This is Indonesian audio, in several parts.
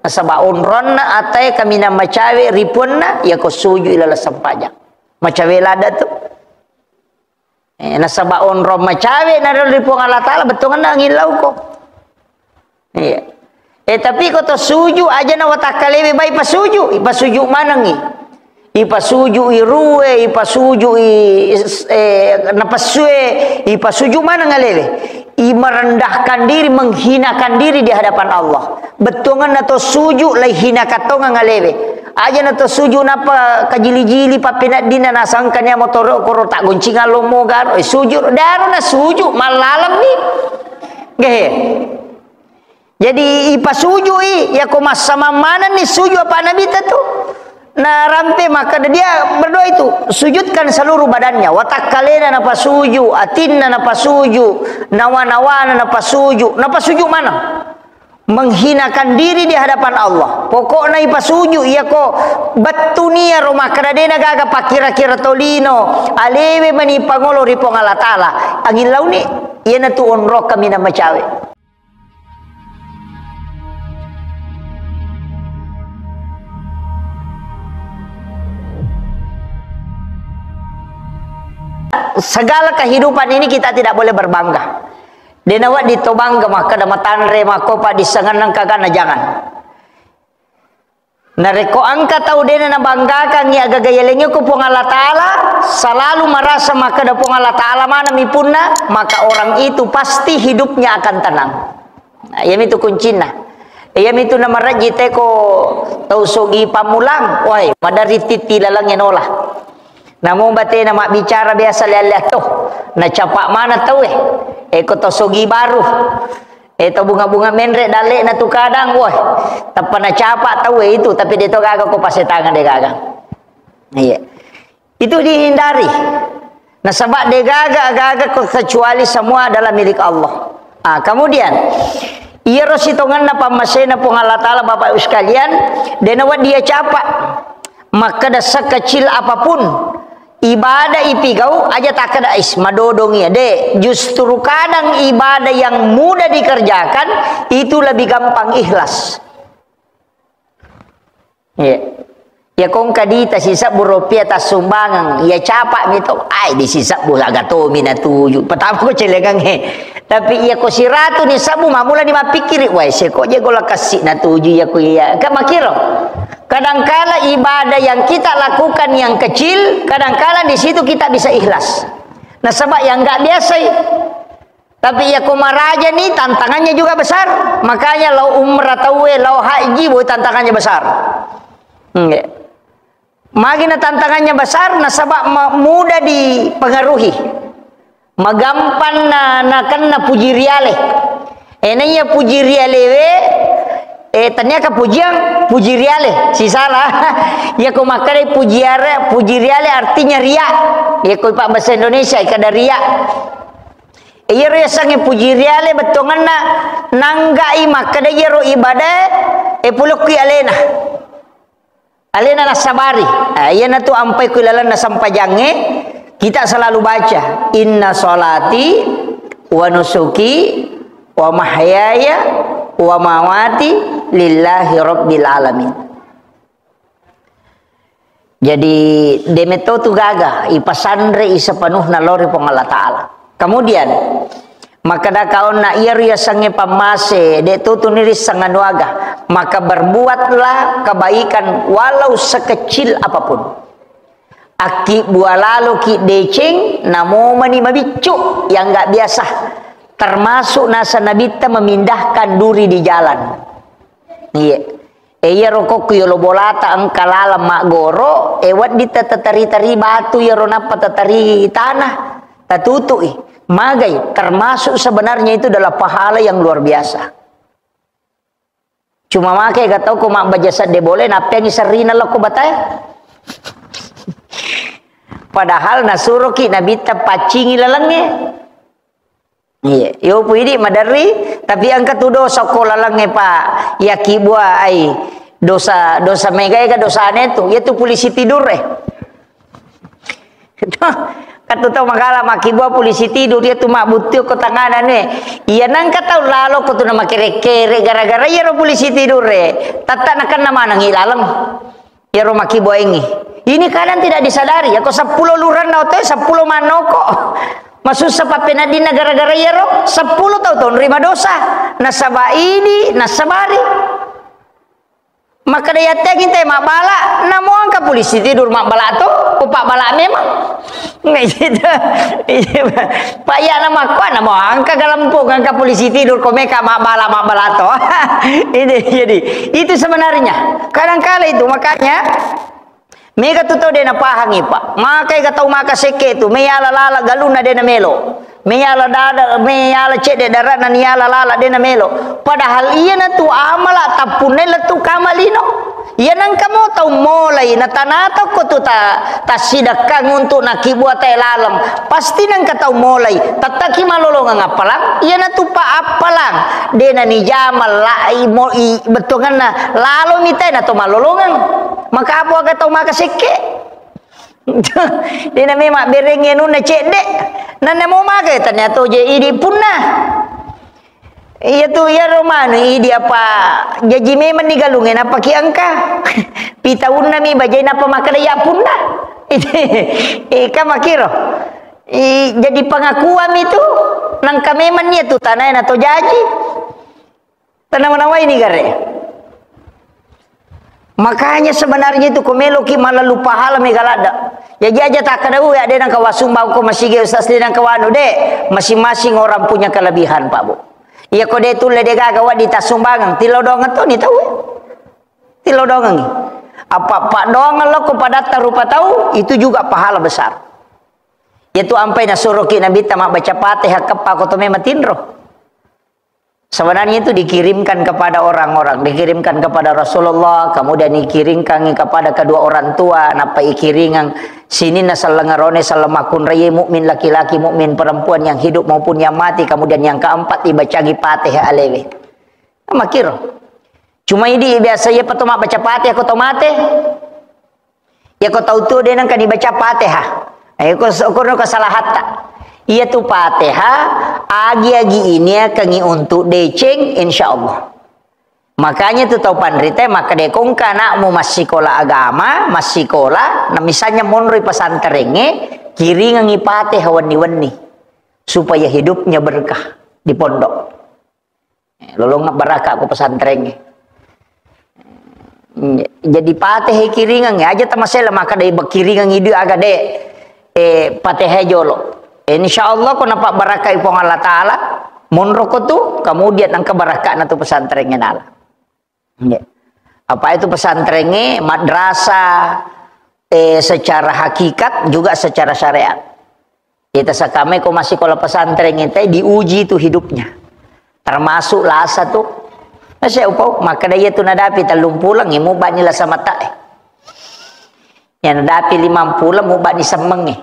Nasaba onronna atai kamina macawe ripunna ya ko suju ilala sampaja. Macawe lada tu. Nasaba onro macawe na ripun Allah Taala betongan na ngilau ko. Iya. Tapi ko to suju aja na watakalewe bai pasuju, ipasuju manangi. Ipasuju iruwe, ipasuju napasue, ipasuju mana ngalewe. Merendahkan diri, menghinakan diri di hadapan Allah. Betongan atau suju lai hina katonga ngalewe. Aja nato suju napa kajili-jili papinat dina nasangkan ya motor koro tak goncingan lomo gar. Suju daru na suju malalam ni. Gehe. Jadi ipa suju ya ko sama mana nih suju apa nabi tu? Nah rampe maka dia berdoa itu sujudkan seluruh badannya, watakalena napa suju, atinna napa suju, nawa-nawana napa suju mana? Menghinakan diri di hadapan Allah. Pokoknya ipa suju ya ko batunia rumah kadadena gaga pakira-kira tolino alewe mani pangolo ripong Allah Taala angin launi iya na tu onrok kami na macawe. Segala kehidupan ini kita tidak boleh berbangga. Denawat ditobangga maka damatanre mako pa disangan kagana jangan. Nareko angka tahu dena na banggakan ya gagayalengnya ko pong Allah Taala selalu merasa maka da pong Allah Taala mana mipunna maka orang itu pasti hidupnya akan tenang. Nah, yam itu kuncinya. Yam itu nama rajite ko tau sogi pamulang, woi madari titi lalang enolah. Namun bate nama bicara biasa lihat tuh, na capak mana tahu ko to sogi baru, to bunga-bunga menre dale na tu kadang, woi, tapi na capak tahu itu, tapi dia tu kagak ko pasti tangan dia kagak, iya, itu dihindari. Nah sebab dia kagak kecuali semua adalah milik Allah. Kemudian, ia rositongan na pamasena pung Allah Taala Bapak Ibu sekalian, denawat dia capak, maka dah sekecil apapun. Ibadah ipigau aja tak ada madodongnya deh. Justru kadang ibadah yang mudah dikerjakan itu lebih gampang ikhlas. Ya kong kadita sisa buropia tas sumbangan ya capak gitu. Ai di sisa bulaga to minatuju. Pertama ko celegang Tapi ya ko siratu ni sabu mamula di mapikiri wai seko je gola kasih natuju ya ko ya. Kamakiro. Kadangkala ibadah yang kita lakukan yang kecil, kadangkala di situ kita bisa ikhlas. Nah sebab yang nggak biasa, tapi ya kumaraja nih tantangannya juga besar. Makanya lau umrah tawe, lau haji, boy tantangannya besar. Magina tantangannya besar, nah sebab mudah dipengaruhi. Magampan na kena puji riale. Enaknya puji riale ternyata puji riale si salah ya ko makare puji riale artinya ria ya ko pak bahasa Indonesia kada ria iya ria sange puji riale betongan nanggai makade ro ibadah puluk ki alena na sabari iya na tu ampai ku lalan na sampajange kita selalu baca inna sholati wa nusuki wa mahyaya wa mawati lillahi rabbil alamin. Jadi demeto tu gaga ipasandre isapanuhna lori pong Allah Taala. Kemudian maka da kaon na iya sange pamase de tu niris sanganuaga maka berbuatlah kebaikan walau sekecil apapun. Aki bualalu ki deceng namo mani mabicu yang enggak biasa. Termasuk nasa nabita memindahkan duri di jalan. Iya rokok yo bolata angkalala mak goro ewat dita tatari-tari batu ya ronapa tatari tanah tatutui magai termasuk sebenarnya itu adalah pahala yang luar biasa. Cuma makai gak tahu ko mak bajasa de boleh nape yang serina lo ko batay. Padahal nasuruki nabita pacingi lalangnya. Iya, yo puidi madari tapi angkat tu dosa kola lang pak yaki buah ai dosa mega ka dosa ane tu ya tu polisi tidur Katu tahu magala makibua polisi tidur dia tu mak butuh ko tanganan ni. Iya nang kataw lalo ko tu na makere-kere gara-gara iya ro polisi tidur re. Tata nakan nama nang ilalang. Iya ro makibua ini. Ini kadang tidak disadari. Ako 10 luran na otoy 10 manoko. Maksud sa papenadina gara-gara iya ro 10 tahun nerima dosa. Nasaba ini nasabari. Maka dia kita mak bala namo angka polisi tidur mak bala tu upak bala memang nggak gitu. Payah nama kuan namo angka galampung angka polisi tidur komeka mak bala tu. Ini jadi itu sebenarnya kadang-kala itu makanya mega tu tahu dia na pahangi pak maka tahu maka seke tu meyala lala galuna dia na melo meyala dada meyala cede darana niala lala dia na melo padahal iya na tu amala tapunela tu kamalino iya nang kamu tahu mulai na tanato ko tu ta sidakang untuk nakibua tay lalam pasti nang ka tahu mulai tataki malolongan apalang iya na tu pa apalang dia na ni jamal lai mo betungan na lalo mitay na tu malolongan maka apa ka tahu maka seke dia na memang berengnya nu na cede na mo maka ternyata je idi punna iya tu ya romano idi apa jaji memang digalungin apa ki angka pita unna mi bajai napa maka ya punna ika makiro jadi pengakuan itu nang kameman niya tu tanay na to jaji tanah ini gare. Makanya sebenarnya itu komelo ki malah lupa hal megalada. Jadi aja tak kada ya ada nang kawasumbang ko masige ustaz nang kawano de. Masing-masing orang punya kelebihan Pak Bu. Iya kode itu lede gagawa di tasumbangan tilodongan tu ni tahu. Tilodongan ni. Apa Pak dongan lo kepada tarupa tahu itu juga pahala besar. Yaitu ampai na suruki nabi tamak baca Fatihah kepa ko to mematinro. Sebenarnya itu dikirimkan kepada orang-orang, dikirimkan kepada Rasulullah, kemudian dikirimkan kepada kedua orang tua, napa ikiringan sini nasalangarone salamakun raya mukmin laki-laki mukmin perempuan yang hidup maupun yang mati, kemudian yang keempat dibacagi Fatihah alewe. Makir. Cuma ini biasa ya petoma baca Fatihah ko tomate. Ya ko tahu tu dia nang kan dibaca Fatihah. Ko kesalahan tak. Ia tu Fatihah agi-agi ini kangi untuk deceng insyaallah. Makanya tu tahu pandrite maka dekong anakmu masih sekolah agama, masih sekolah, nah misalnya monroi pesantrennya kiri ngangi Fatihah wani-wani supaya hidupnya berkah di pondok. Lolong barakah aku pesantrennya. Jadi Fatihah kiri ngangi aja tamasela maka dari kiri ngangi dia agak de Fatihah jolo. Insyaallah ko nampak barakah ipong Allah Ta'ala munroko tu kemudian ang kebarakah na tu pesantrennya nala. Apa itu pesantrennya madrasah secara hakikat juga secara syariat. Kita sakame ko masih kalau pesantren itu diuji tu hidupnya. Termasuk lasa tu. Masih upau maka dia tu nadapi talung pulang imu bani la sama tak. Yang nadapi 50 mu bani semenge.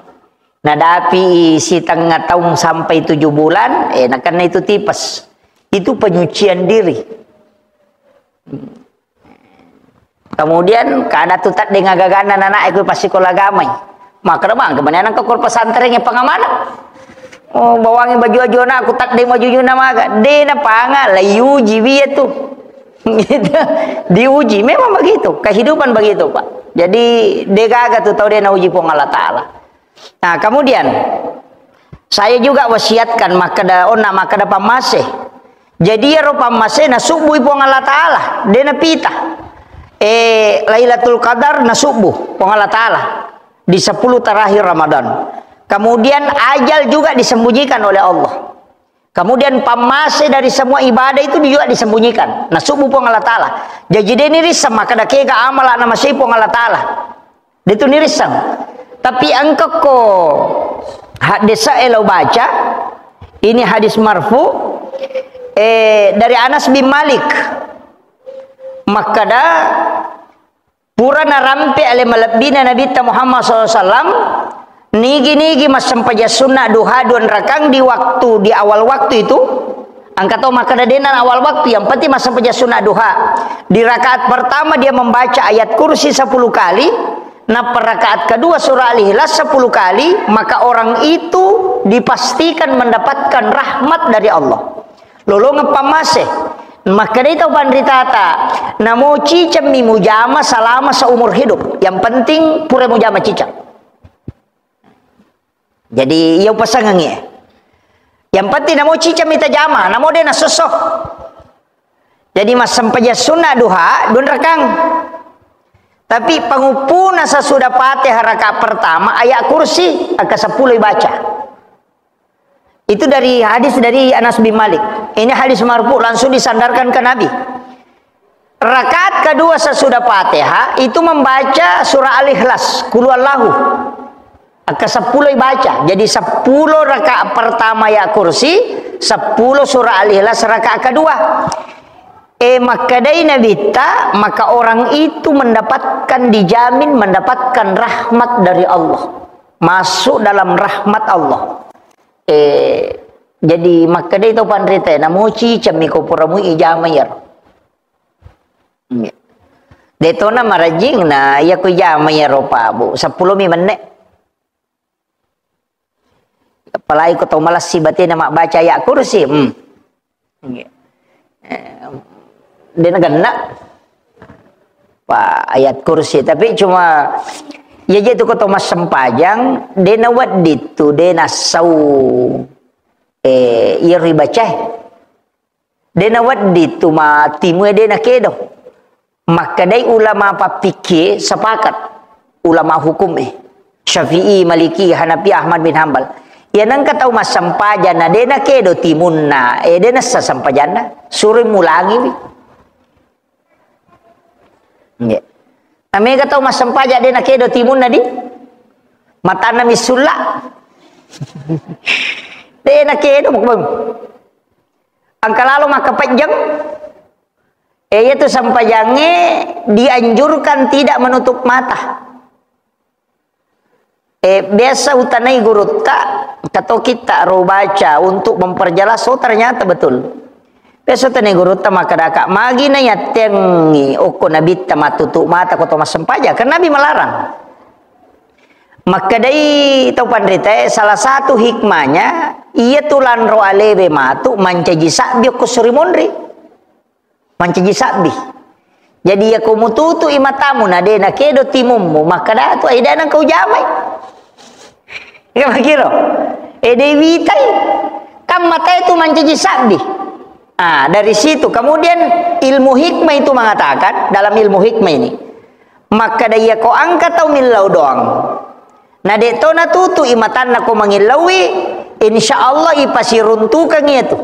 Nadapi si tengah tahun sampai 7 bulan, karena itu tipes. Itu penyucian diri. Kemudian kada tu tak dengan gaganan anak aku pasti sekolah gamai. Maka bang kebenaran ke pesantrennya pengamanan. Oh bawangi baju ajona aku tak deng baju nama agak. Dena panga layu jiwi itu. Gitu. Diuji memang begitu, kehidupan begitu Pak. Jadi degaga tu tahu dia na uji pong Allah Ta'ala. Nah kemudian saya juga wasiatkan maka da pamaseh. Jadi ya ro pamaseh na subuh pong Allah Ta'ala dena pita. Lailatul Qadar na subuh pong Allah Ta'ala di 10 terakhir Ramadan. Kemudian ajal juga disembunyikan oleh Allah. Kemudian pamaseh dari semua ibadah itu juga disembunyikan. Nah subuh pong Allah Ta'ala. Jadi dia nirisam maka da kega amal nama si pong Allah Ta'ala. Dia tu nirisam. Tapi engkau ko hadis elo baca ini hadis marfu dari Anas bin Malik makada purana rampe ale malabina Nabi Muhammad SAW nigi mas sampaja sunnah duha 2 rakang di awal waktu itu angkat tahu makada denan awal waktu yang penting mas sampaja sunnah duha di rakaat pertama dia membaca ayat kursi 10 kali. Nah, rakaat kedua surah Al-Ikhlas 10 kali, maka orang itu dipastikan mendapatkan rahmat dari Allah. Lolo ngepamase. Maka dia tahu pandritata. Namo cicam mi mujama selama seumur hidup. Yang penting pura mujama cicam. Jadi ia pasangannya. Yang penting namo cicam ita jama, namo dia nasosok. Jadi mas sampaja sunnah duha dun rekang. Tapi pangupuna sesudah Fatihah rakaat pertama ayat kursi ke 10 baca. Itu dari hadis dari Anas bin Malik. Ini hadis marfu langsung disandarkan ke Nabi. Rakaat kedua sesudah Fatihah itu membaca surah Al-Ikhlas, Qul huwallahu. Ke 10 baca. Jadi 10 rakaat pertama ayat kursi, 10 surah Al-Ikhlas rakaat kedua. Maka dari Nabi maka orang itu dijamin mendapatkan rahmat dari Allah, masuk dalam rahmat Allah. Jadi maka dari itu pandrita namuci camiko puramu ijama yar. Detona marajing na ya ku ijama yar pa bu 10 menit. Apalagi ko to malas sibate na mabaca ya kursi. Dia gana pak ayat kursi tapi cuma ya jadi kau Thomas sempajang dia nawat ditu dia nasau iri baca dia nawat ditu matimu dia nakedo maka dari ulama apa pikir sepakat ulama hukum Syafi'i, Maliki, Hanafi, Ahmad bin Hanbal ya nang kataw mas sempajana dia nakedo timunna dia nasa sempajana suruh mulangi ya. Kami kata mas sampaja dia nak kedo timun nadi mata na misulla dia nak kedo mukbang angka lalu maka panjang itu sampajangnya dianjurkan tidak menutup mata biasa utanai guru tak kata kita baca untuk memperjelas ternyata betul. Besok tani guru ta makadaka magi na yatengi oko nabi tamatutu mata ko Thomas sempaja karena Nabi melarang. Maka dari tau pandrita salah satu hikmahnya ia tulan ro alebe matu mancaji sabbi ko surimondri. Mancaji sabbi. Jadi ya ko mututu imatamu na de na kedo timummu maka da tu ai dana kau jamai. Ya makiro. Dewitai kam mata itu mancaji sabbi. Dari situ kemudian ilmu hikmah itu mengatakan dalam ilmu hikmah ini maka daya ko angkat tau milau doang nah detona tutu imatan ko mangilawi insyaallah ipasiruntukan itu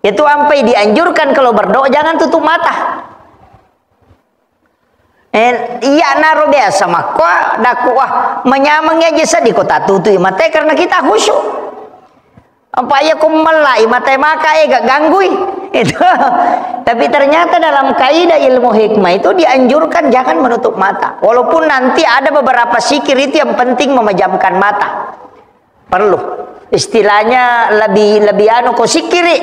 sampai dianjurkan kalau berdoa jangan tutup mata iya naro biasa maka dakwah menyamangnya jasa di kota tutu mata karena kita khusyuk apa ya kumalai mata maka gak ganggui itu tapi ternyata dalam kaidah ilmu hikmah itu dianjurkan jangan menutup mata walaupun nanti ada beberapa zikir itu yang penting memejamkan mata perlu istilahnya lebih anu ko zikiri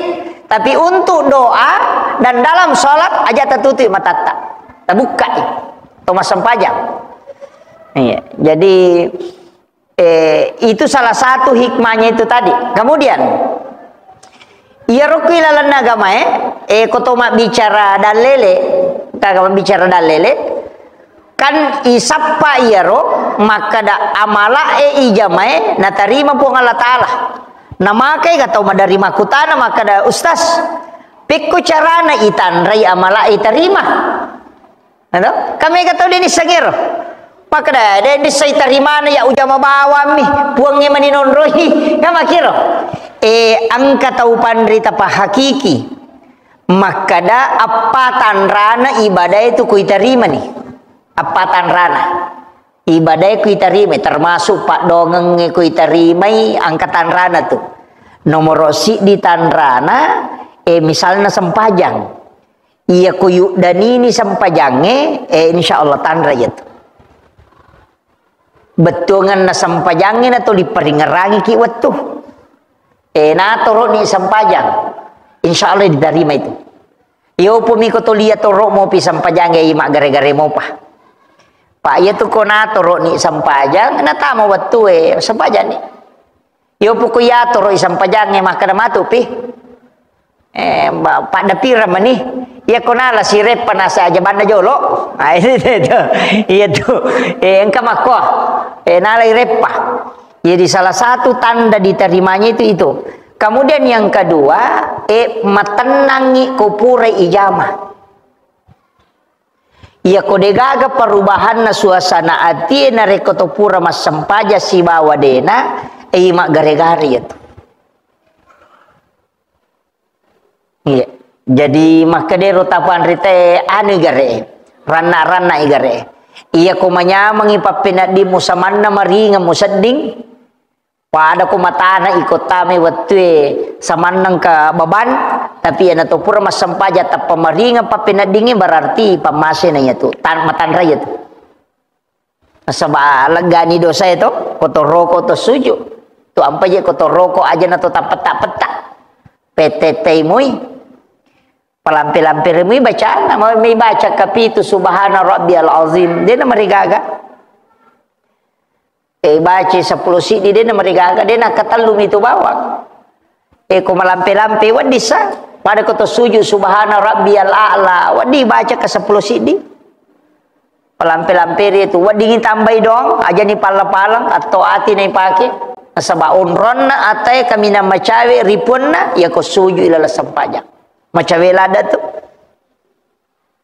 tapi untuk doa dan dalam sholat aja tertutup mata tak terbuka atau masam pajang iya jadi itu salah satu hikmahnya itu tadi. Kemudian ia rukui lalan agama kotoma bicara dalele, kagak bicara dalele kan isappa iaro maka da amala ijamae na tarima po Allah taala. Na makai katau dari makutana maka da ustaz pikku carana itanrai amala itarima. Ano? Kami katau dini sagir. Maka dah di saya terima ya udah mabawa mi puangnya maninonrohi nggak makiro angka tahu pandrita pa hakiki maka dah apa tanrana ibadah itu kui terima nih apa tanrana ibadah kui terima termasuk pak dongeng kui terima angka tanrana tuh nomor si di tanrana misalnya sempajang iya kuyu dan ini sempajangnya insyaallah tanra itu betungan na sampajangin atau diperingerangi ki waktu na toro ni sampajang insyaallah diterima itu yo pumi ko to liya toro mo pi sampajang mak gare-gare mo pa Pak ya tu kona toro ni sampajang na tama watu sampajang ni. Yo puku ya toro sampajang maka matu pi. Pak dapira mani. Ya kona la si rep panasa aja banda jolo. Iya tu. Engka mako. Nalai repa. Jadi salah satu tanda diterimanya itu. Kemudian yang kedua, matenangi kupure ijamah. Ia kodegaga perubahan na suasana hati na rekotopura mas sampaja si bawa dena mak gare-gare itu. Iya. Jadi maka dero tapan rite anu gare. Rana-rana igare. Ia kumanya mengipapina di musamanna maringa musadding. Pada kumatana ikut tame watue samanang ka baban tapi ana to pura masampaja ta pamaringa papinadingi berarti pamase na itu tan matan raya tu asaba lagani dosa itu kotor roko to suju tu ampa je kotor roko aja na to tapet-tapet PTT mui palampir-lampir mui baca nama mi baca kapitu subhana rabbiyal azim dia na marigaga baca 10 sidi dia na marigaga dia nak katalum itu bawang ko malampe-lampe wadisa pada koto sujud subhana rabbiyal a'la wadi baca ke 10 sidi palampe-lampe itu wadi tambai dong aja ni pala-palang atau ati na ipake sabaun ronna atai kami na macawe ripunna ya ko sujud ilala sampaja macawe lada tu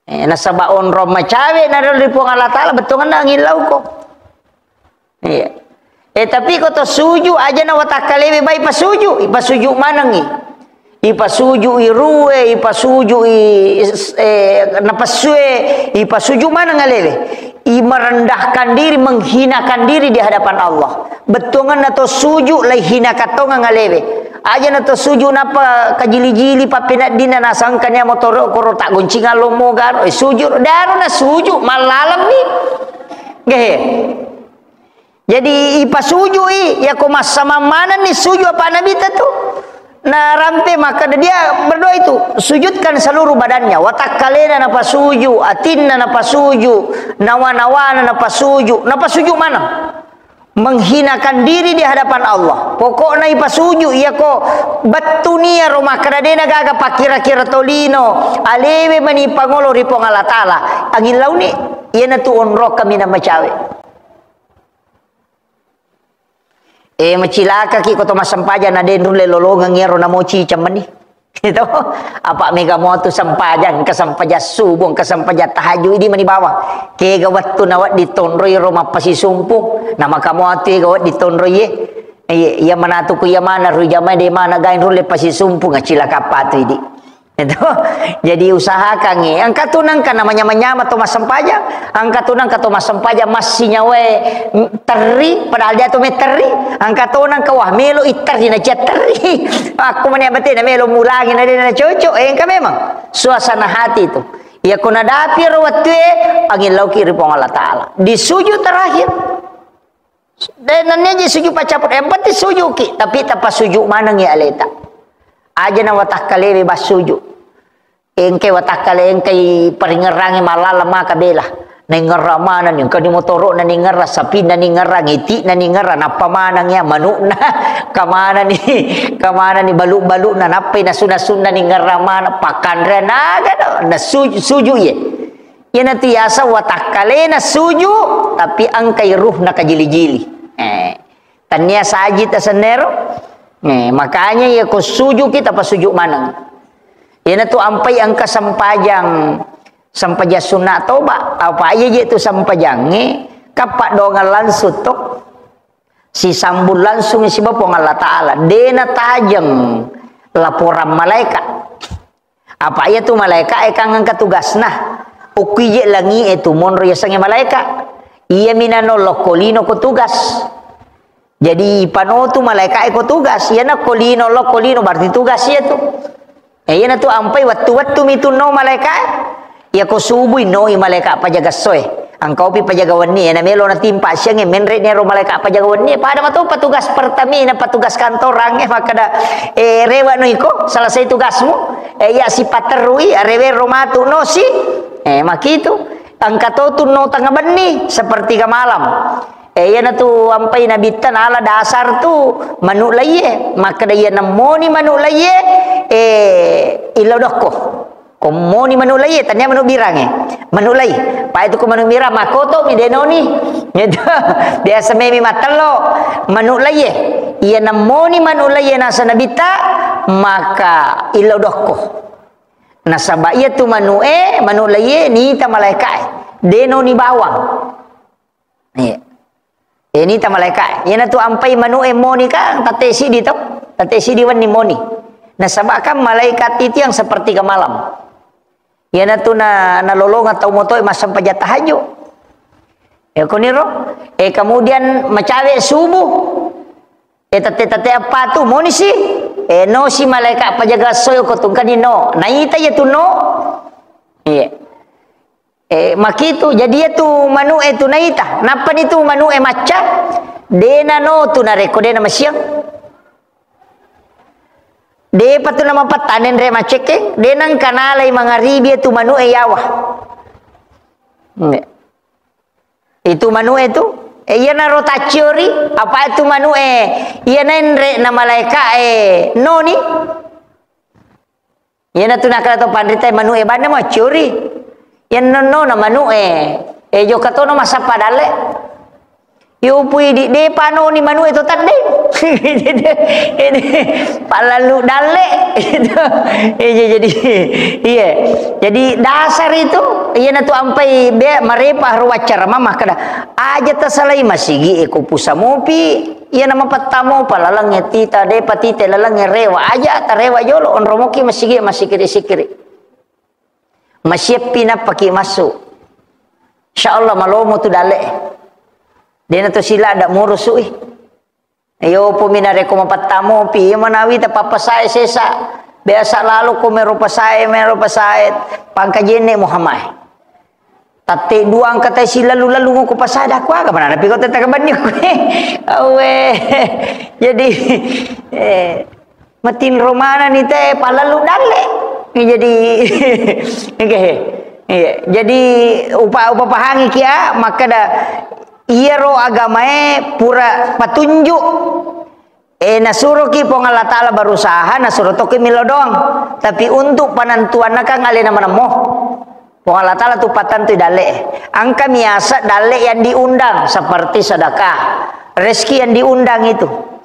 na sabaun rom macawe na ripun Allah taala betungan na ngilau ko. Iya. Tapi kau suju aja na watakalewe bai pasuju, ipasuju manangi. Ipasuju irue, ipasuju napasue, ipasuju mana ngalewe. Merendahkan diri, menghinakan diri di hadapan Allah. Betungan na to suju lai hina katonga ngalewe. Aja na to suju napa kajili-jili papinat dina nasangkannya motor koro tak goncingan lomo gar, suju daru na suju malalam ni. Gehe. Jadi ipa sujui ya kumas sama mana nih suju apa nabi itu na rampe maka dia berdoa itu sujudkan seluruh badannya watakalena napa suju atinna napa suju nawa-nawana napa suju mana menghinakan diri di hadapan Allah pokoknya ipa suju ya ko batunia rumah kadadena gaga pakira-kira tolino alewe mani pangolo ripong Allah taala angin launi iya na tuon rok kami na macawe macilaka ki koto masampaja na den rule lolongang ngero na mochi chamani itu apa mega motu sampajan kasampaja subong kasampaja tahaju idi mani bawa ke gawattu nawat ditonroi roma pasi sumpung nama kamu ati gawat ditonroi ya manatu ku ya mana rujama de mana gain rule pasi sumpung ngacilaka patu idi itu jadi usahakan angkat tunang kan namanya menyama atau masampaja angkat tunang atau masampaja masih nyawe teri padahal dia tu teri angkat tunang ke wah melo iteri na teri aku mana betul na melo mulangi na dia na cocok engka memang suasana hati itu ya kuna dapi rawatwe angin lauki ripong Allah taala di sujud terakhir dan nanti sujud pacaput empati sujud ki tapi tapa sujud mana ngi aleta aja na watak kalewe basuju engke watak kale engke peringerangi malala maka bela nengera mana nih kadi motoro na ningera sapi na ningera ngiti na ningera napa mana nya manuk na kamana nih baluk-baluk na napa na suna ningera mana pakandra naga na suju ye ya nanti asa watak kale na suju tapi angkai ruh na kajili-jili tanya saji tasenero makanya ya ko suju kita pas suju manang ya tu ampai angka sampaja sunat toba apa aja je tu sampajang kapak dongan langsung tok si sambul langsung si bapong Allah taala dena tajam laporan malaikat apa aja tu malaikat kang angkat tugas nah ukije langi itu monro ya sange malaikat iya minano lokolino ko tugas. Jadi panotu malaikat eko tugas, ya na kolino berarti tugas ya tu. Ya na tu ampai waktu mitu no malaikat, ya ko subuh no i malaikat pajaga soe. Angkau pi pajaga wani, ya na melo na timpa siang menre nero malaikat pajaga wani. Pada matu petugas pertamina, petugas kantor range makada rewa no iko selesai tugasmu. Ya si paterui rewe romatu no si. Makitu. angkato tu no tengah benih seperti ke malam. Yana tu ampai nabi tan ala dasar tu manuk laye, maka dia namoni manuk laye ilodoko. Komoni manuk laye tanya manuk birang manuk laye. Pa itu ko manuk birang makoto mi denoni. Gitu. Biasa memi matelo manuk laye. Ia namoni manuk laye nasa nabi ta maka ilodoko. Nasaba ia tu manuk laye ni ta malaikat. Denoni bawang. Ini ta malaikat. Yana tu ampai manu moni kan tate sidi tau. Tate sidi wan ni moni. Nah sebab kan malaikat itu yang seperti ke malam. Yana tu na lolong atau motoi masam pajat tahajud. Koniro. Kemudian macawe subuh. Tate apa tu moni si? No si malaikat pajaga soyo ko tungkani no. Naita ya tu no. Makitu jadi itu manu itu naita napa itu manu maca dena no tu nareko dena masiang de patu nama patanen re maceke denang kanalai mangaribi itu manu yawa itu manu itu iya na rotaciori apa itu manu iya na re na malaika noni iya na tu nakala to pandrita manu bana mo ciori yan no na manu jo kato no masapa dale yo pui di de pano ni manu itu tadi ini palalu dale jadi iya jadi dasar itu iya na tu ampai be marepah ruwacar mamah kada aja tasalai masigi ko pusamopi iya nama patamo palalang tita de patite lalang rewa aja tarewa jolo on romoki masigi sikiri masih pinap pakai masuk. Insyaallah malomo tu dale. Dena tu sila ada murusui. Ayo peminare ko mapatamo pi manawi ta papasai sesa. Biasa lalu ko merupa saya pangkajene Muhammad. Tate duang kata sila lalu ko pasada ko aga mana pi ko tata kabani ko. Awe. Jadi matin romana ni teh palalu dale. Jadi jadi upa pahangi kia maka dah iya ro agamae pura patunjuk nasuruh ki pong Allah Ta'ala berusaha nasuruh toki milo doang tapi untuk panantuan naka ngali nama namo pong Allah Ta'ala tu patantu dale angka miasa dale yang diundang seperti sedekah rezeki yang diundang itu.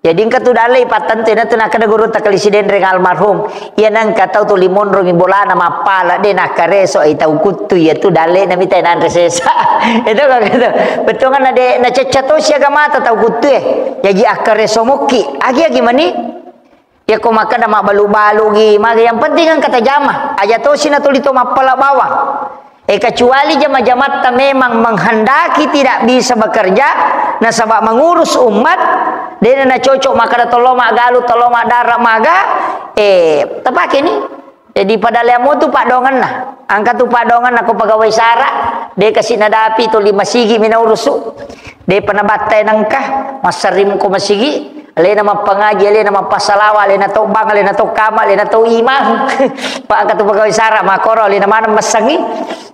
Jadi engkau tu dalai patan tu na tu nak kena guru tak kalisiden reng almarhum. Ia nang kata tu limon rongi bola nama pala de nak kareso ita ukutu ya tu dalai nami tai nan resesa. Itu kan kata. Betul kan ada na cacato siaga mata tau kutu Jadi akareso muki. Agi mani? Ya ko makan nama balu-balu gi. Maka yang penting kan kata jamah. Aja tu sina tulito mapala bawah. Kecuali jamaah-jamaah memang menghendaki tidak bisa bekerja, nah sebab mengurus umat, dia nak cocok maka toloma galu toloma darah maga, tepak ini. Jadi pada lemu tu pak dongan lah, angkat tu pak dongan aku pegawai sara, dia kasih nadapi tu 5 sigi mina urusu, dia pernah batai nangkah, masarim ko masigi. Lena nama pengaji, lena nama pasalawa, lena tau bang, lena tau kamal, lena tau imam. Pak angkat tu pegawai sara makoro, lena mana masangi.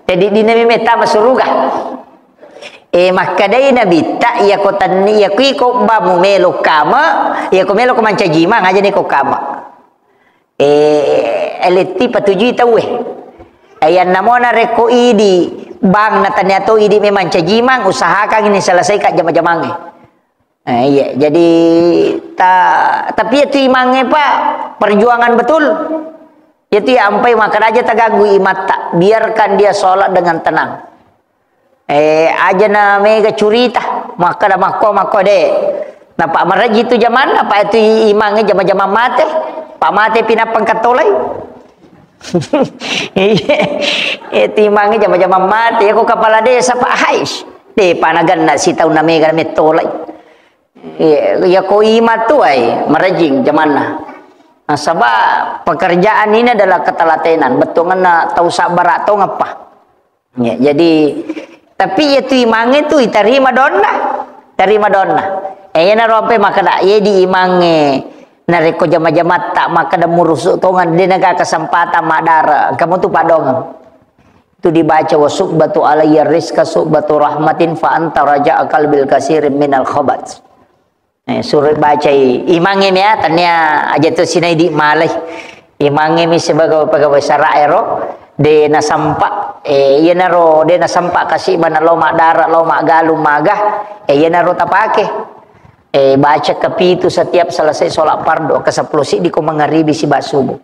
Jadi di nabi meta masuruga. Maka dai nabi tak ya ko tanni ya kui ko bamu melo kama, ya ko melo ko mancajima ngaja ni ko kama. Eleti patuju tahu ayan namona reko idi bang natanya to idi memang cajimang usahakan ini selesai kat jama-jamang. Iya, jadi tapi itu imangnya Pak perjuangan betul. Itu ya ampai makan aja tak ganggu imat tak biarkan dia sholat dengan tenang. Aja na mega curita maka dah mako deh. Nah Pak Maraji itu zaman apa itu imangnya jama-jama mate. Pak mate pinap pangkatolai. Itu imangnya jama-jama mate. Ya ko kepala desa Pak Hais. Deh panagan nak si tahu na mega metolai. Ya ko imat tu ay merajing jamana. Nah, sebab pekerjaan ini adalah ketelatenan. Betul na tahu sabar atau ngapa. Ya, jadi tapi itu imange tu terima donna. Terima donna. Na rompe maka dak ye di imange nareko jama-jama tak maka dah murusuk tongan dia naga kesempatan madara. Kamu tu padong. Itu dibaca wa subbatu alayya rizqa subbatu rahmatin fa anta raja'a qalbil kasirin minal khabat. Surat baca imangnya ya tanya aja tu sinai di malai imangnya mi sebagai pegawai saraero de na sampak iya naro de na sampak kasih mana loma darat loma galum magah iya naro tapake baca kepitu setiap selesai sholat fardu ke 10 si di ko mangaribi si basubuh.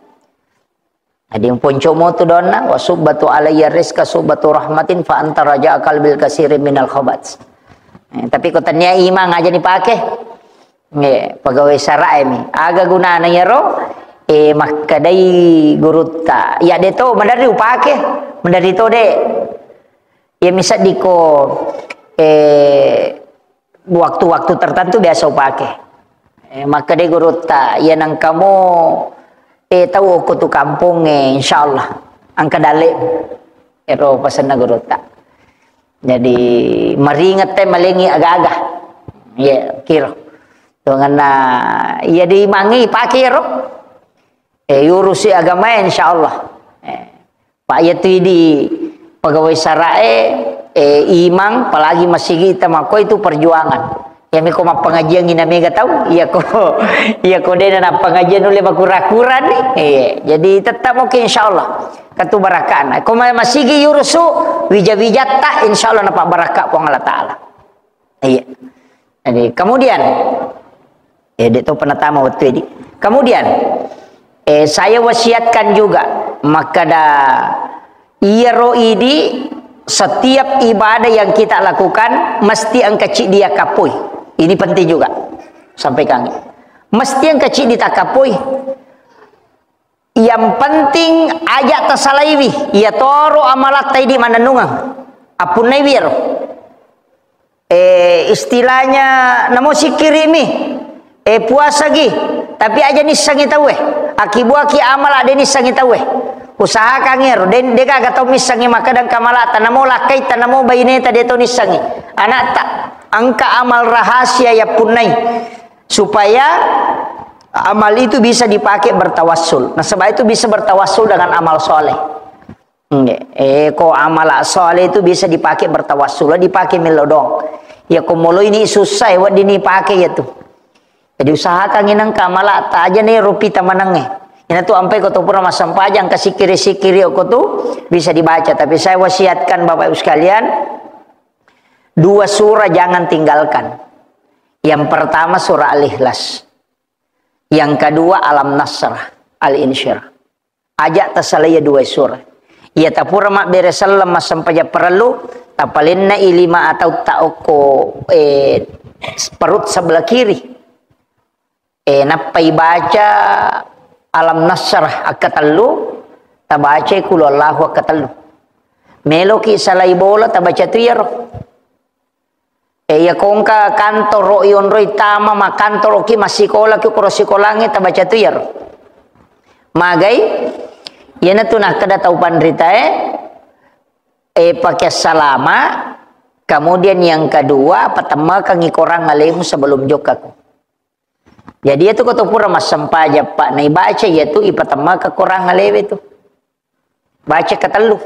Ada yang ponco mo tu donna wa subbatu alayya rizqa subbatu rahmatin fa anta raja'a qalbil kasirin minal khabat. Tapi ko tanya imang aja dipake. Pegawai sarai mi aga gunana yaro makadai gurutta ya de to mandari upake mandari to de ya misal diko waktu-waktu tertentu biasa upake makadai gurutta ya nang kamu tahu aku tu kampung insyaallah angka dale ero pasana gurutta jadi maringat teh malengi agak-agak ya kira dengan ya dimangi pakai ro urusi agama insyaallah pak yaitu di pegawai sarae imang apalagi masih kita mako itu perjuangan ya miko mah pengajian ngina mega tahu iya ko dena pengajian oleh makura-kura nih jadi tetap oke insyaallah katu barakan ko masih urusu wija-wija tak insyaallah napa barakah po Allah taala iya jadi kemudian itu penetama waktu ini. Kemudian saya wasiatkan juga maka iro ini setiap ibadah yang kita lakukan mesti angkacik dia kapui. Ini penting juga sampai kami. Mesti angkacik dia kapui. Yang penting ajak tasalaiwi. Ya toro amalat tadi mana nungang. Apun nawir. Istilahnya namo sikirimi. Puasa gi tapi aja nih sangi tahu akibuaki amal ada nih sangi tahu usaha kangir den deka gatau misangi maka dan kamala tanamo lakai tanamo bayine tadi to nisangi anak tak angka amal rahasia ya punai supaya amal itu bisa dipakai bertawassul. Nah sebab itu bisa bertawassul dengan amal soleh. Ko amal soleh itu bisa dipakai bertawassul dipakai melodong ya komolo ini susah ya dini pakai ya tuh. Jadi usahakan inang kamala tak aja nih rupi tamanangnya. Ini tuh sampai kau pura masam pajang kasih kiri kau tuh bisa dibaca. Tapi saya wasiatkan bapak ibu sekalian 2 surah jangan tinggalkan. Yang pertama surah Al-Ikhlas. Yang kedua Alam Nasrah Al-Insyirah. Ajak tasalaya 2 surah. Ya tapura mak beresalam masam pajak perlu tapalinna ilima atau taoko perut sebelah kiri. Napai baca Alam Nasrah akatalu tabaca kulallahu akatalu meloki salai bola tabaca tu yaro ya kongka kantor ro ion roi tama ma kantor ki masikola ki koro sikolange tabaca tu yaro magai yana tu nak kada tau pandrita pakai salama kemudian yang kedua pertama kangi korang alaimu sebelum jokaku. Jadi itu kata pura mas sampaja pak nai baca yaitu ipatama kekurang alewe itu baca ketelu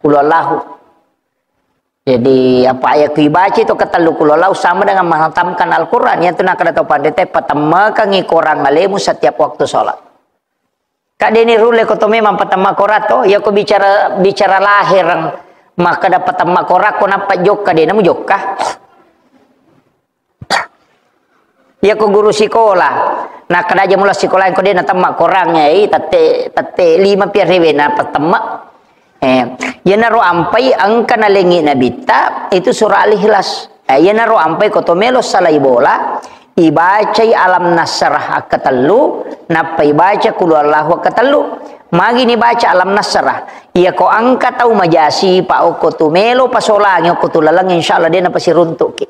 kulallahu. Jadi apa ayat baca itu ketelu kulallahu sama dengan menghantamkan Al-Quran yang tu nak kata pandai patama kangi kurang alemu setiap waktu sholat. Kak deni rule kata memang patama korato ya ko bicara lahir maka dapat patama korak ko nampak jokka dena mu jokka. Ya ko guru sekolah nah kada aja mula sekolah ko dia natamak korangnya tate 5 pirewe na patamak ya naro ampai angka nalengi nabita itu surah Al-Ikhlas ya naro ampai ko tomelo salai bola ibacai Alam Nasrah akatalu napai baca qul huwallahu akatalu magi ni baca Alam Nasrah ya ko angka tau majasi pa ko tumelo pasolangi ko tulalang insyaallah dia na pasiruntuk ki.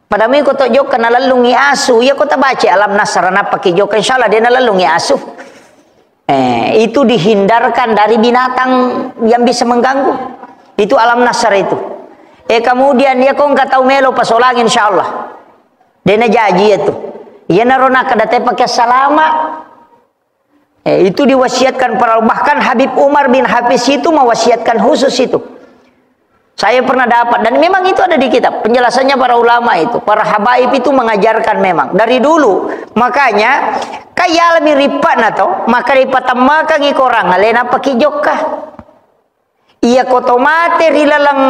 Pada mi ko to jok kana lalungi asu ya ko ta baca Alam Nasrah na pakai jok insyaallah dia na lalungi asu itu dihindarkan dari binatang yang bisa mengganggu itu Alam Nasrah itu kemudian ya ko enggak tahu melo pasolang insyaallah dia na jaji itu ya na rona kada te pakai salama Itu diwasiatkan para, bahkan Habib Umar bin Hafiz itu mewasiatkan khusus itu. Saya pernah dapat, dan memang itu ada di kitab penjelasannya para ulama itu. Para habaib itu mengajarkan memang dari dulu. Makanya kaya lebih ripat nato, maka ripat tamakan ikorang alena pakijokka. Iya kotomate rilalang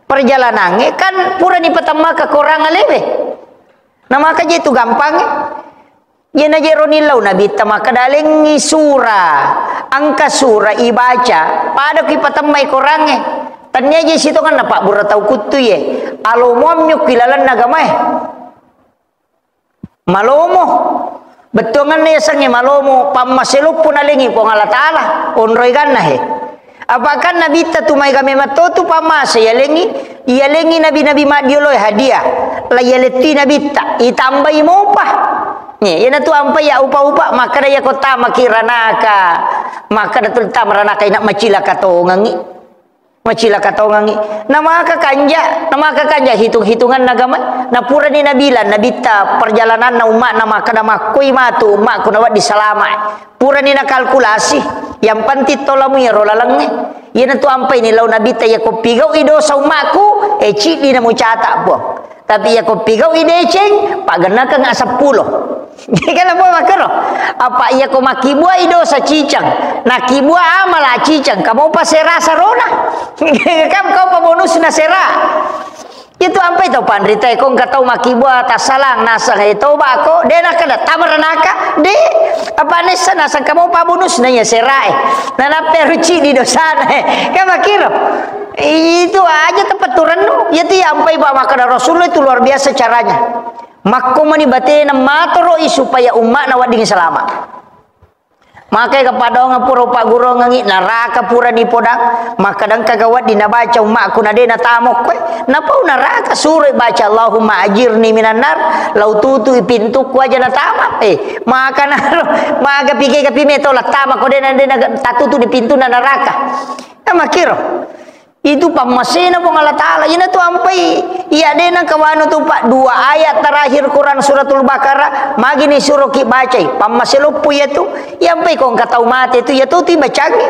perjalanan kan pura di patamaka korang alebe. Nah maka itu gampang. Yan aja ronilaw na bita makadaling surah, angka surah ibaca, pada kipatamay korange. Tanya aja situ kan napak buratau kutu ye. Alomom nyuk kilalan nagamay. Malomo. Betongan na yasang malomo, pamasilok po nalingi po ng Allah Ta'ala. Onroy gan na he. Apakah nabita tumay kami matoto pamasa yalengi nabi-nabi madioloy hadiah. Layaleti nabita, itambay mo pa. Yan na to ampay ya upa-upa maka daya kota makiranaka maka datul tamranaka ina macila katongangi na makakanja hitung-hitungan nagama na pura ni nabilan nabita perjalanan na umat na maka na makoy matu umat ko nawat di salama pura ni nakalkulasi yang pantit tolamu ya rolalangnya yan na to ampay nilaw nabita ya ko pigaw ido sa umatku chidi na mo chata po tapi ya ko pigaw ideceng pagana ka nga 10. Kaya po makero. Apa iya ko makibua ido sa cicang. Nakibua amala cicang. Kamu pa sera sa rona. Kam kau pa bonus na sera. Itu apa itu pandrita kong katau makibua tasalang nasa itu bako. Dena kada tamaranaka. De apa nesa nasa kamu pa bonus na ya sera. Nana peruci di dosana. Kam makero. Itu aja tempat turun. Itu ampai ba makana Rasulullah itu luar biasa caranya. Makko mani batena matoroi supaya umat na wading selamat. Maka kepada orang pura pak guru ngangi neraka pura di podang maka dang kagawat dinabaca umat ku nadena tamok kwe napau neraka suruh baca Allahumma ajirni minan nar lau tutu pintu ku aja na tamak maka naro maka pikir ke pimeto la tamak ko dena tatutu di pintu na neraka makiro itu pamasena pong Allah Ta'ala ina tu ampai iya dena kawano tu pak 2 ayat terakhir Quran suratul Baqarah magini suruh ki bacai pamaselupu ya tu yampai kong katau mate tu ya tu ti bacangi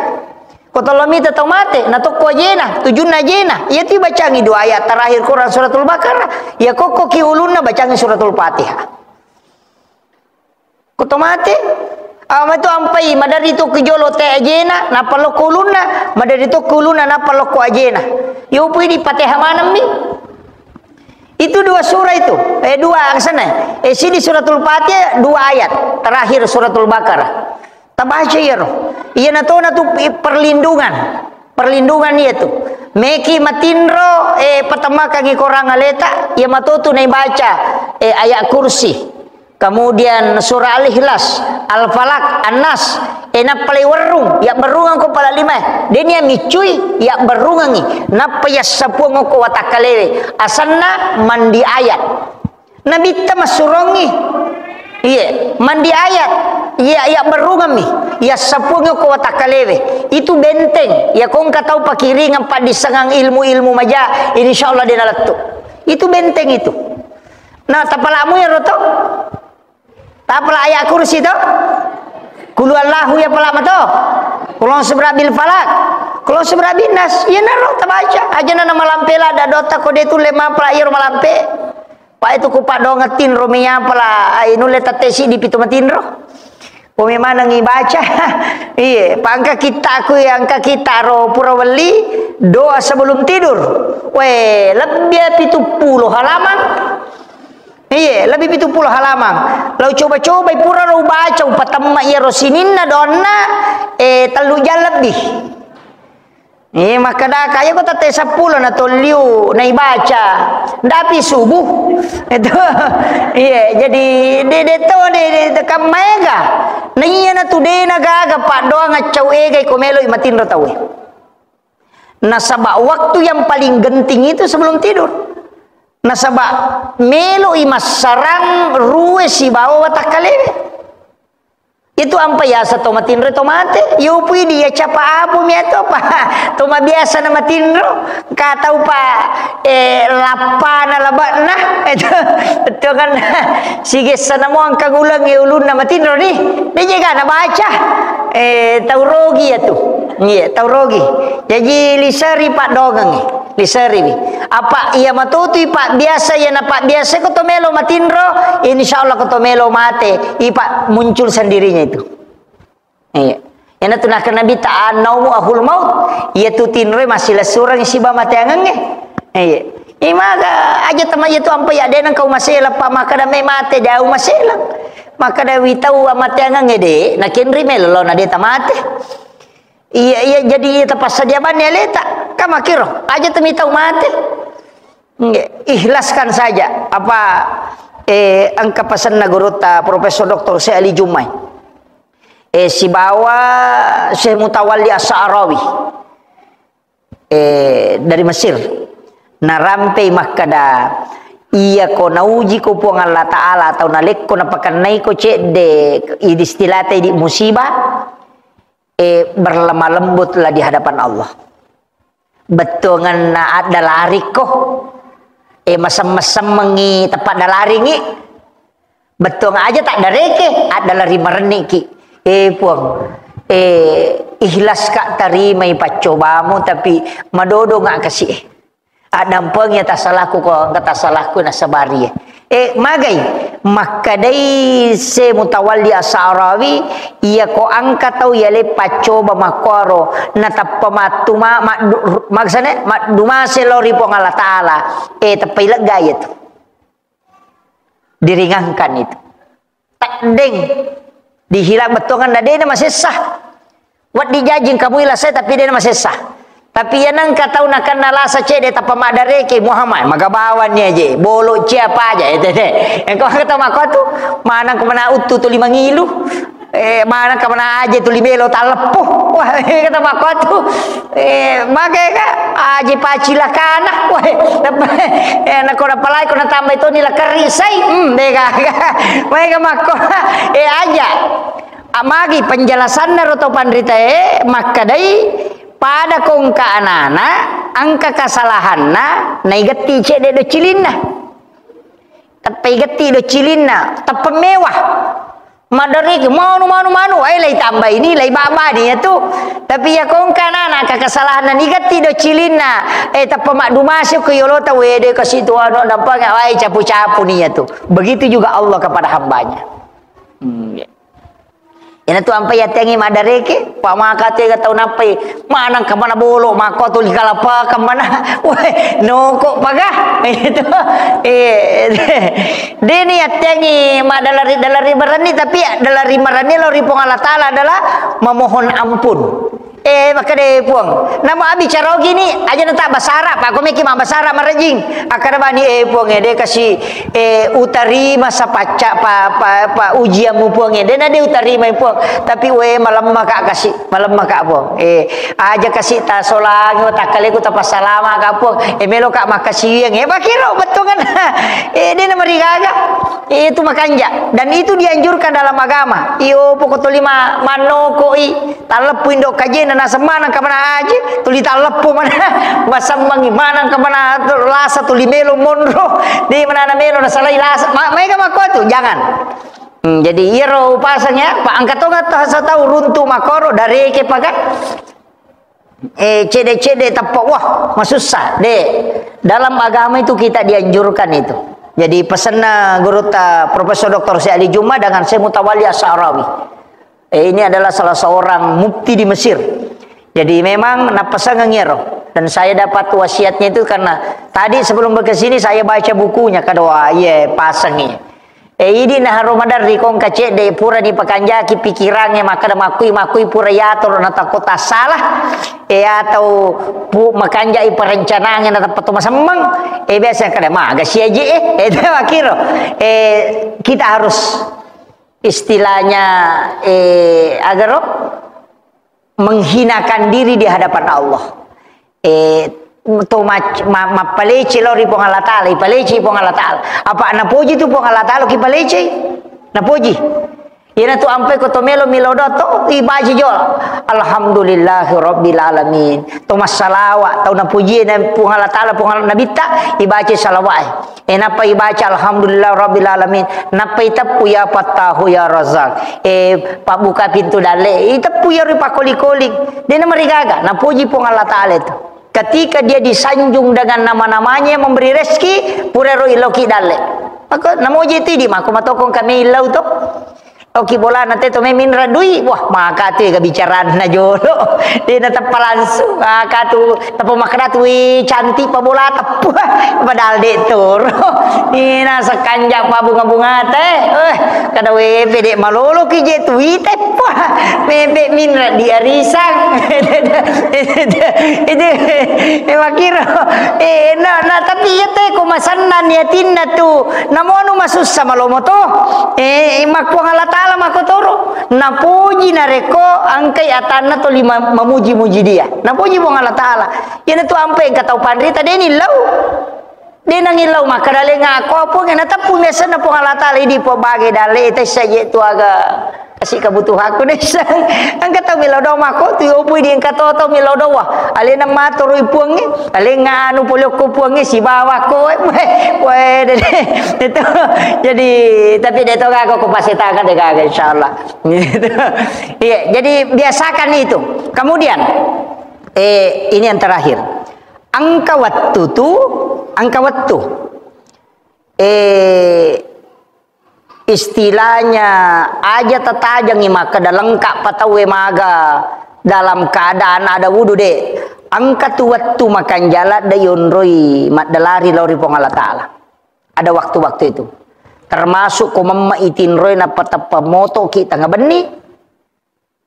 kotolomi tatau mate na to ko jena tujuna jena ya ti bacangi 2 ayat terakhir Quran suratul Baqarah ya koko ki ulunna bacangi suratul Fatihah kotomate itu ampai madari to kejolo te ajena na palo kuluna madari to kuluna na palo ko ajena yo pui di Fatihah manam mi itu 2 surah itu 2 aksana sini suratul Fatihah 2 ayat terakhir suratul Baqarah tabaca ya roh iya na to perlindungan itu meki matinro patamaka ngi korang aleta ya matotu na baca ayat kursi. Kemudian surah Al-Ikhlas, Al-Falaq, An-Nas, enak palai warung, ya berungang ko pala 5. Denia micui, ya berungangi. Napa ya sapuang ko watakalewe. Asanna mandi ayat. Nabi tamasurungi. Iya, mandi ayat. Ya berungami. Ya sapuang ko watakalewe. Itu benteng. Ya kong katau pakiringan pa disangang ilmu-ilmu maja. Insyaallah dinalattu. Itu benteng itu. Nah, tapalamu ya roto. Tapala ayat kursi tu kulu Allahu ya pala mato kulon sebrabil falak kulon sebrabil nas ya naro tabaca aja na malampela ada dota kode tu lema pala ir malampe pa itu ku padong ngatin romia pala inu letatesi di pitu matinro pome mana ngibaca iya pangka kita aku yang kita ro purawali doa sebelum tidur we lebih 70 halaman. Iya, lebih 70 halaman. Lalu coba-coba pura ro baca patamma ya rosininna donna telu jam lebih. Maka dah kaya ko tate 10 na toliu na ibaca. Tapi subuh. Itu iya, jadi de kamega. Na iya na tude na gaga pa doa ngacau egay komelo imatin ro tawe. Nasaba waktu yang paling genting itu sebelum tidur. Nasaba melo imas sarang ruwe si bawa watakalewe Itu ampa ya sa toma tinro tomate. Yo pui dia capa abu mi ato pa. Toma biasa nama tinro. Katau pa lapa na labat na. Itu kan sige sana mo ang kagulang ulun nama tinro ni. Dia juga na baca. Taurogi ya tu. Iya, taurogi. Jadi lisari pak dogang ni. Lisari bi. Apa ia matutui pak biasa ya na pak biasa ko tomelo matinro. Insyaallah ko tomelo mate. Ipa muncul sendirinya itu. Iya. Yana tunakan Nabi ta'anau ahul maut. Ia tu tinre masih lesurang si ba mate angange. Iya. Imaga aja tama itu ampa ya denang kau masela pa maka da me mate dau masela. Maka da witau mate angange de. Na kenri melolo na de tamate. Iya jadi tepas saja ban ya leta. Kama kiro aja temi tau mate. Ikhlaskan saja apa angka pesan na guru ta Profesor Dr. Syekh Ali Jumai. Si bawa Syekh Mutawalli As-Sa'rawi dari Mesir. Narampe makada iya ko nauji ko po ng Allah Ta'ala atau nalik ko napakanay ko cek de idistilate di musibah berlemah lembutlah di hadapan Allah. Betul na ada lari ko masam-masam mengi tepat ada lari ngi. Betul aja tak ada reke ada lari mereni ki. Puang ikhlas kak terima pacobamu tapi madodo ngak kasih. Ada pengnya tak salahku ko kata salahku na sabari. Magai makadai se Mutawalli As-Sa'rawi ia ko angka tau ya le pacoba makoro na tapamatuma maksane maduma se lori po Allah Taala tapailag gayet diringankan itu tak deng dihilang betongan na dia masih sah wat dijajing kamu ilasai tapi dia masih sah. Tapi yang nang katau nak nala sace de tapa madare ke Muhammad magabawan ni aje bolo siapa aja itu deh yang kau kata mako tu mana kemana utu tu 5 ngilu mana kemana aja tu libelo talepuh wah kata mako tu magai ka aje pacila kana wah nak kau palai kau nak tambah itu nila kerisai deka mereka mako aja amagi penjelasan atau pandrita maka dai pada kongka anak-anak angka kesalahan na naigati cek de cilina tapi gati do cilina tapi mewah madari manu lay tambah ini lay baba ni tu tapi ya kongka anak kesalahan na nigati do cilina tapi mak dumasuk ke yolota wede ke situ ano nampak ai capu-capu ni tu begitu juga Allah kepada hambanya. Ina tu ampai ya tengi madareke pak maka te tau napai mana ke mana bolo maka tu likalapa ke mana weh noko pagah itu deni ya tengi madalari berani tapi dalari marani lori pong Allah Taala adalah memohon ampun maka deh puang nama abi cara gini aja tak basara pak kau meki mak basara marajing akar bani puang dia kasih utari masa paca pa ujianmu puang dia nade utari mai puang tapi malam maka kasih malam maka puang aja kasih ta solang tak kali ku tapas salama ka puang melo kak makasih yang bakiro betul kan dia nama rigaga itu makanja dan itu dianjurkan dalam agama pokok 5 manoko talapu indok kajen na semana kamana aja tuli talapu mana masamang mana kamana lasa tuli melo monro di mana melo na salai lasa mereka mako tu jangan jadi iro pasangnya pak angkat nggak tahu runtuh makoro dari ke pakai cede tapak wah masusah deh dalam agama itu kita dianjurkan itu. Jadi pesan guru Profesor Dr. Syekh Ali Jumai dengan Syekh Mutawalli As-Sa'rawi. Ini adalah salah seorang mufti di Mesir. Jadi memang napasa ngero dan saya dapat wasiatnya itu karena tadi sebelum kesini saya baca bukunya kedua pasangnya. Ini nah Ramadan rikong kacek de pura di pakanjaki pikirannya maka makui pura yator nata kota salah atau makanjai perencanaan nata patu masamang biasa kada maga siaje itu makiro kita harus istilahnya agar menghinakan diri di hadapan Allah. Mapalece lori pong Allah Ta'ala, ipalece pong Allah Ta'ala. Apa napuji tu pong Allah Ta'ala ki palece? Napuji. Ina tu ampai ko to melo milodoto ibaji jol. Alhamdulillahirabbil alamin. To masalawat tau na puji na pungal taala pungal nabita ibaci salawat. Napa ibaca alhamdulillahirabbil alamin. Napa itapu ya Fattahu ya Razzaq. Pak buka pintu dale itapu ya ripa koli-koli. Dia marigaga na puji pungal taala itu. Ketika dia disanjung dengan nama-namanya memberi rezeki purero iloki dale. Maka namuji ti di mako matokong kami ilau to. Oki bola nanti to memin radui wah maka tu ga bicara na jolo dia na langsung maka tu tapo makna tu cantik pa bola tep padahal de tur ina sakanja pa bunga-bunga teh kada we pede malolo ki je tu teh bebe min dia risang itu wakiro na tapi ya teh kumasanan ya tinna tu namono masus sama lomo to imak pongalata alam aku toro napuji nareko angkai atana to lima memuji-muji dia napuji wong Allah taala yana tu ampe katau pandrita deni lau dena ngilau maka dale ngako apa ngena tapu mesa na pong Allah taala di po bage dale ite saje tu aga kasih kebutuhan aku desa angkat tau milodo mako tu opui di angkat to milodo wah ale nang matur ipuang ni ale nganu polok ko puang ni si bawa ko itu jadi tapi dia tahu aku pasti tangan deh kagak insyaallah iya jadi biasakan itu kemudian ini yang terakhir angka waktu istilahnya aja tetajang maka lengkap patawe maga dalam keadaan ada wudu de angkat waktu makan jalan dayun roi madalari lori pong Allah taala ada waktu-waktu itu termasuk ko mamma itin roi na patapa moto kita ngabeni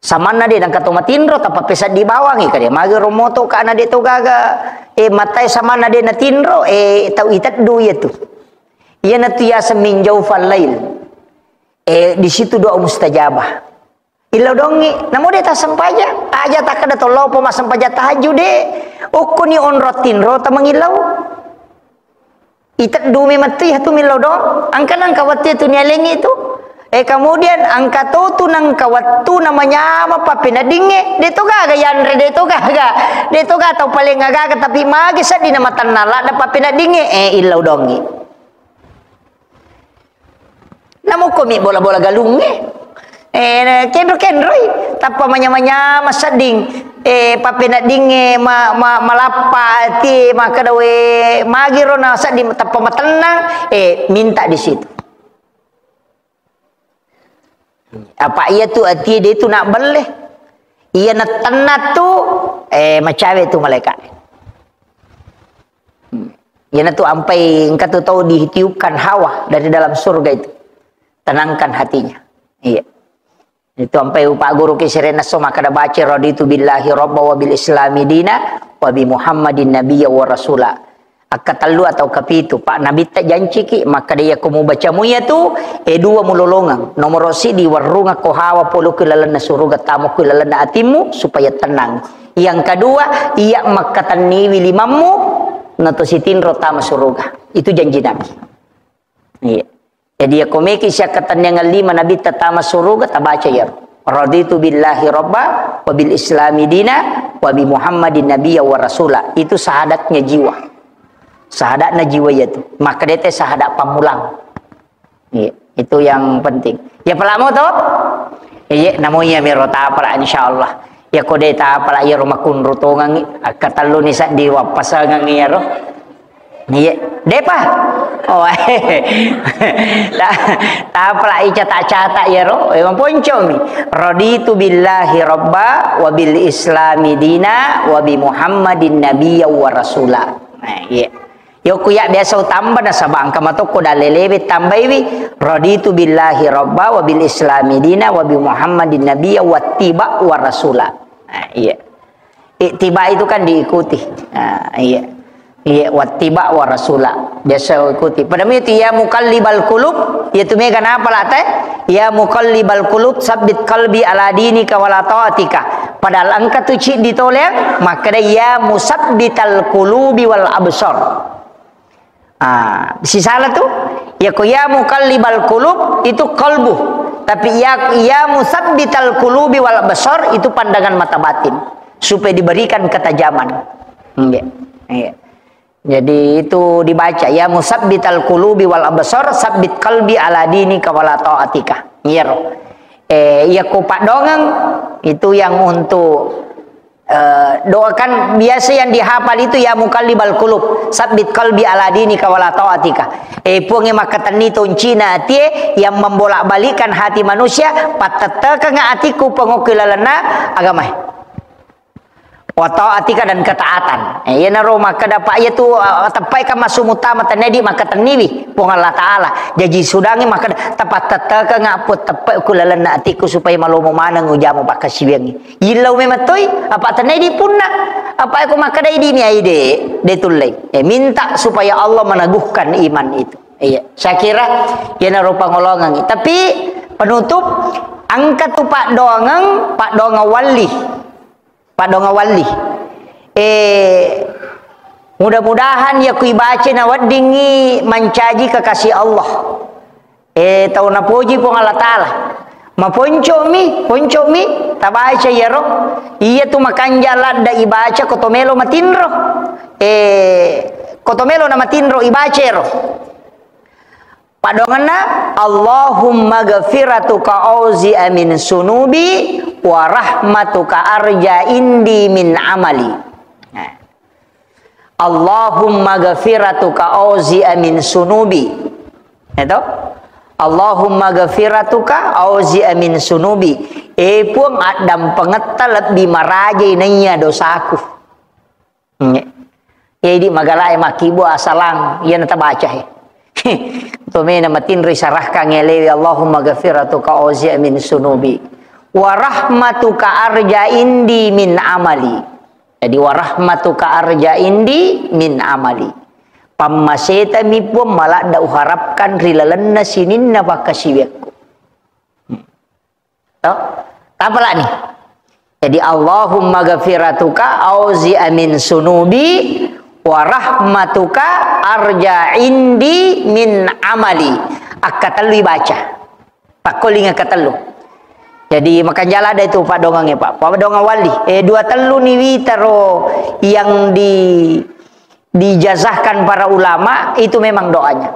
samana de nang katoma tinro tapa pesa di bawangi kade magi romoto kana de to gaga matai samana de na tinro tau itat du itu iya na tiya seminjau fal lail di situ doa mustajabah. Ilau dongi, namun dia tak sempaja, aja tak ada tolong poma sempaja tahajud deh. Ukuni onrotin rota mengilau. Itat dumi mati hatu milau dong. Angkan kawat itu nialengi itu. Kemudian angka tu nang kawat tu namanya apa pinadinge. Dia tu gaga yanre dia tu gaga. Dia tu gaga tau paling gaga tapi magi sa di nama tanala dapat pinadinge ilau dongi. Namu komi bola-bola galung kendro-kendroi tanpa manya-manya masading papena dinge malapa ti maka dawe magiro na sa di tanpa matenang minta di situ apa iya tu ati dia tu nak beleh iya na tanat tu macawe tu malaikat iya na tu ampai engkau tu tahu ditiupkan hawa dari dalam surga itu tenangkan hatinya. Iya. Itu sampai Pak Guru Kisirena so maka baca raditu billahi rabba wa bil islami dina wa bi Muhammadin nabiyya wa rasula. Akatalu atau kapitu Pak Nabi tak janji ki maka dia kamu baca muya tu dua mulolongang nomor di warunga ko hawa polo kilalana suruga tamu kilalana atimu supaya tenang. Yang kedua iya makatan niwi limamu nato sitin rotama suruga. Itu janji Nabi. Iya. Jadi ya komeki syakatan yang lima Nabi tatama suruga tabaca ya raditu billahi rabba wa bil islami dina wa bi Muhammadin nabiyya wa rasula. Itu sahadatnya jiwa. Sahadatnya jiwa itu. Maka dia sahadat pamulang. Iya, itu yang penting. Ya pelamu tu? Iya, namanya mirota para insyaallah. Ya kode ta para ya rumah kun rutongang katalu ni sa di wapasangang ya ro. Iya, depa. Oh, tak pula catak-catak ya roh. Memang poncom ni. Raditu billahi rabba wa bil islami dina wa bi Muhammadin nabiyya wa rasula. Iya. Yo kuya biasa tambah na sabang kamato ko dalelebe tambaiwi raditu billahi rabba wa bil islami dina wa bi Muhammadin nabiyya wa tiba wa rasula. Iya. Tiba itu kan diikuti. Iya. Iya wattiba wa rasula biasa ikuti pada itu ya muqallibal qulub ya tu mega apa lah teh ya muqallibal qulub sabbit qalbi ala dinika wala taatika padahal angka tu cik ditolak maka dia ya musabbital qulubi wal absar si salah tu ya muqallibal qulub itu qalbu Tapi ya musabbital qulubi wal absar itu pandangan mata batin supaya diberikan ketajaman. Jadi itu dibaca ya musabbital qulubi wal absar sabbit qalbi ala dinika wala ta'atika. Ya ku pak dongeng itu yang untuk doakan biasa yang dihafal itu ya mukallibal qulub sabbit qalbi ala dinika wala ta'atika. Puang makatan ni toncina tie yang membolak-balikan hati manusia patata nga atiku pengokilalana agama wa ta'atika dan ketaatan. Ya naro maka dapat ya tu tapai ka masumutama tanedi maka taniwi puang Allah taala jadi sudangi maka tapat tataka nga put tapai kulalana atiku supaya malomo manang ujamu pakasiwengi ilau mematoi apa tanedi punna apa aku maka dai dini aide de tulai minta supaya Allah meneguhkan iman itu. Iya saya kira ya naro pangolongan tapi penutup angkat tu pak doangang wali Pak Donga Wali. Mudah-mudahan ya ku baca na wadingi mencaji kekasih Allah. Tahu na puji pun Allah Taala. Maponco mi tabaca ya roh. Iya tu makan jalan da ibaca kotomelo matinro. Kotomelo na matinro ibaca roh. Padongana Allahumma ghafiratuka auzi amin sunubi wa rahmatuka arja indi min amali. Allahumma ghafiratuka auzi amin sunubi. Itu Allahumma ghafiratuka auzi amin sunubi. Puang adam pengetal di marajai nanya dosaku. Jadi magalai makibu asalang ia nata baca Tumena matin risarahka ngelewi Allahumma ghafiratuka auzi min sunubi wa rahmatuka arja indi min amali. Jadi wa rahmatuka arja indi min amali. Pammaseta mi pun malak da uharapkan rilalanna sininna bakasiwekku. Toh? Apalah nih? Jadi Allahumma ghafiratuka auzi min sunubi wa rahmatuka arja indi min amali. Akatalu baca pakoling akatalu. Jadi makan jala ada itu Pak Dongangnya Pak Dongang Wali. Dua telu ni witaro yang dijazahkan para ulama itu memang doanya.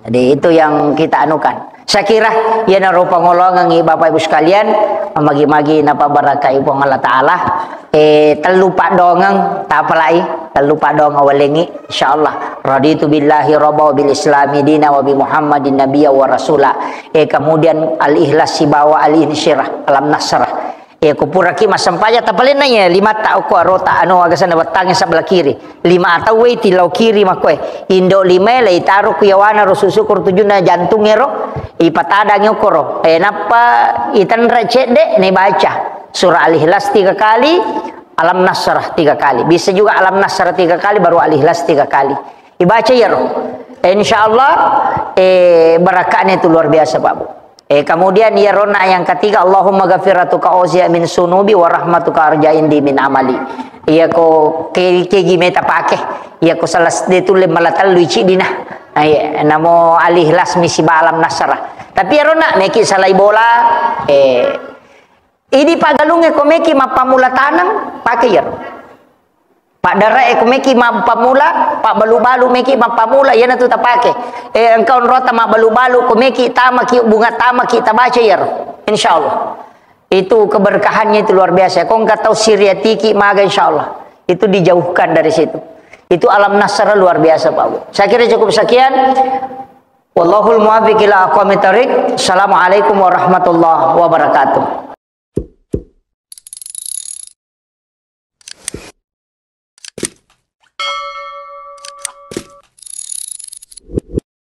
Jadi itu yang kita anukan. Saya kira ya naro pangolongan Bapak Ibu sekalian magi-magi napa barakah ibu Allah Taala. Telu Pak Dongang tak apa lagi telu Pak Dongang walengi insyaallah raditu billahi rabba bil islami dina wa bi muhammadin nabiyya wa rasula. Kemudian al ikhlas sibawa al insyirah alam nasrah. Kupuraki masampaya tapalin nanya lima tak ko rota anu agasan watangnya sebelah kiri lima atau we tilau kiri makwe indo lima lay taruh kuyawana rosusukur tujuna jantungnya ro ipatada nyokoro napa itan recede nih baca surah al-ikhlas 3 kali alam nasrah 3 kali bisa juga alam nasrah 3 kali baru al-ikhlas 3 kali dibaca ya ro insyaallah barakahnya itu luar biasa Pak Bu. Kemudian ya rona yang ketiga Allahumma ghafiratuka auzi min sunubi wa rahmatuka arja indi min amali. Iya ko kegi meta pake. Iya ko salas detule malatal luici dina. Namo al-ikhlas misi alam nasrah. Tapi ya rona meki salai bola ini pagalunge ko meki mapamula tanang pake ya. Pak Dara meki pamula, Pak balu-balu meki pamula ya tu tak pakai. Engkau rota mak balu-balu meki tama ki bunga tama kita baca ya. Insyaallah. Itu keberkahannya itu luar biasa. Kau enggak tahu siriatiki maga insyaallah. Itu dijauhkan dari situ. Itu alam nasrah luar biasa Pak Bu. Saya kira cukup sekian. Wallahul muwaffiq ila aqwamit thoriq. Assalamualaikum warahmatullahi wabarakatuh.